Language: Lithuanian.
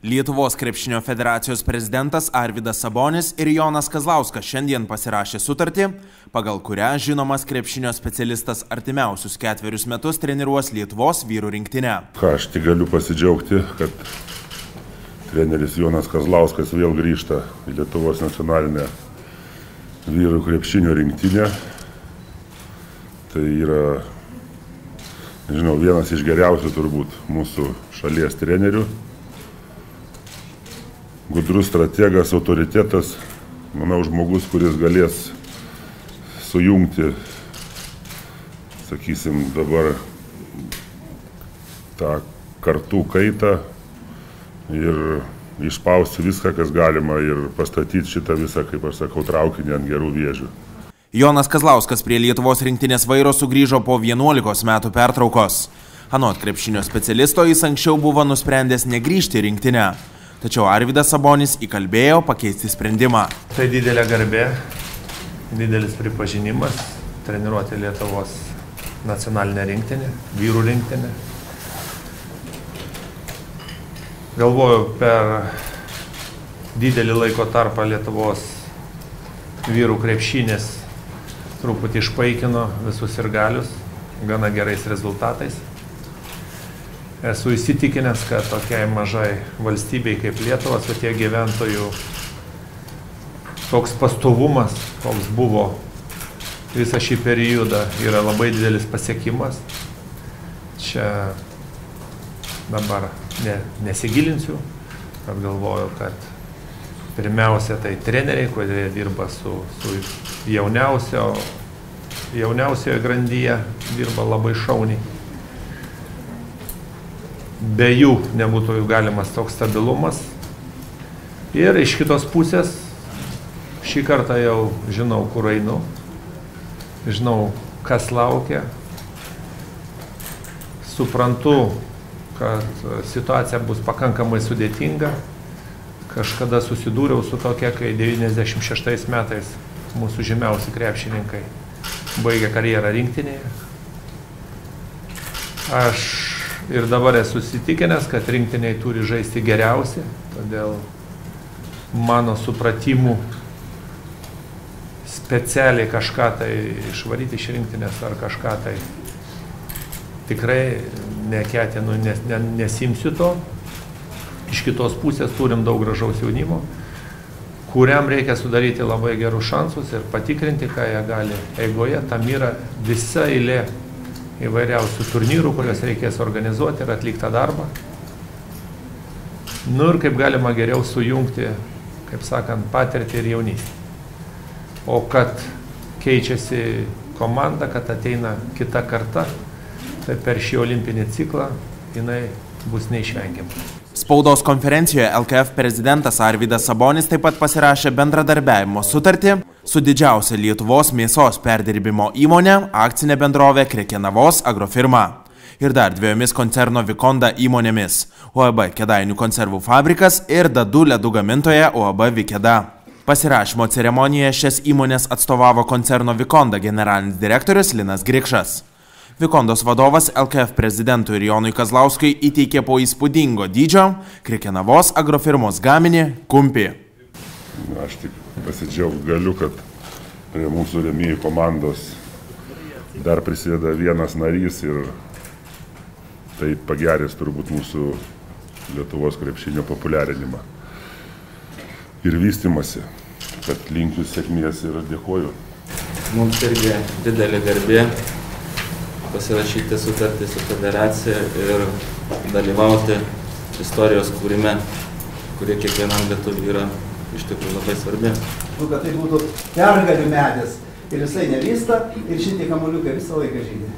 Lietuvos krepšinio federacijos prezidentas Arvydas Sabonis ir Jonas Kazlauskas šiandien pasirašė sutartį, pagal kurią žinomas krepšinio specialistas artimiausius 4 metus treniruos Lietuvos vyrų rinktinę. Aš tik galiu pasidžiaugti, kad treneris Jonas Kazlauskas vėl grįžta į Lietuvos nacionalinę vyrų krepšinio rinktinę. Tai yra, nežinau, vienas iš geriausių turbūt mūsų šalies trenerių. Gudrus strategas, autoritetas, manau, žmogus, kuris galės sujungti, sakysim, dabar tą kartų kaitą ir išspausti viską, kas galima ir pastatyti šitą visą, kaip aš sakau, traukinį ant gerų vėžių. Jonas Kazlauskas prie Lietuvos rinktinės vairo sugrįžo po 11 metų pertraukos. Anot krepšinio specialisto jis anksčiau buvo nusprendęs negrįžti į rinktinę. Tačiau Arvydas Sabonis įkalbėjo pakeisti sprendimą. Tai didelė garbė, didelis pripažinimas treniruoti Lietuvos nacionalinę rinktinę, vyrų rinktinę. Galvoju, per didelį laiko tarpą Lietuvos vyrų krepšinis truputį išpaikino visus sirgalius, gana gerais rezultatais. Esu įsitikinęs, kad tokiai mažai valstybei kaip Lietuva, su tiek gyventojų, toks pastovumas, koks buvo visą šį periodą, yra labai didelis pasiekimas. Čia dabar nesigilinsiu, bet galvoju, kad pirmiausia tai treneriai, kurie dirba su jauniausioje grandyje, dirba labai šauniai. Be jų nebūtų galimas toks stabilumas. Ir iš kitos pusės, šį kartą jau žinau, kur einu, žinau, kas laukia. Suprantu, kad situacija bus pakankamai sudėtinga. Kažkada susidūriau su tokia, kai 96 metais mūsų žymiausi krepšininkai baigė karjerą rinktinėje. Aš ir dabar esu įsitikinęs, kad rinktiniai turi žaisti geriausiai, todėl mano supratimu specialiai kažką tai išvaryti iš rinktinės ar kažką tai tikrai neketinu, nesimsiu to. Iš kitos pusės turim daug gražaus jaunimo, kuriam reikia sudaryti labai gerus šansus ir patikrinti, ką jie gali eigoje. Tam yra visa eilė įvairiausių turnyrų, kurios reikės organizuoti ir atliktą darbą. Nu ir kaip galima geriau sujungti, kaip sakant, patirtį ir jaunystę. O kad keičiasi komanda, kad ateina kita karta, tai per šį olimpinį ciklą jinai bus neišvengiama. Spaudos konferencijoje LKF prezidentas Arvydas Sabonis taip pat pasirašė bendradarbiavimo sutartį su didžiausia Lietuvos mėsos perdirbimo įmonė, akcinė bendrovė Krekenavos agrofirma ir dar 2 koncerno Vikonda įmonėmis – UAB Kėdainių konservų fabrikas ir Dadu ledų gamintoja UAB Vikeda. Pasirašymo ceremonijoje šias įmonės atstovavo koncerno Vikonda generalinis direktorius Linas Grikšas. Vikondos vadovas LKF prezidentui ir Jonui Kazlauskui įteikė po įspūdingo dydžio Krekenavos agrofirmos gaminį kumpį. Aš tik pasidžiaugti galiu, kad prie mūsų rėmėjų komandos dar prisideda vienas narys ir tai pagerės turbūt mūsų Lietuvos krepšinio populiarinimą ir vystymasi. Kad linkiu sėkmės ir dėkoju. Mums irgi didelė garbė pasirašyti sutartį su federacija ir dalyvauti istorijos kūrime, kurie kiekvienam lietuviui yra iš tikrųjų labai svarbi. Kad tai būtų pergalių medis ir jisai nevysta ir šitie kamuoliukai visą laiką žydi.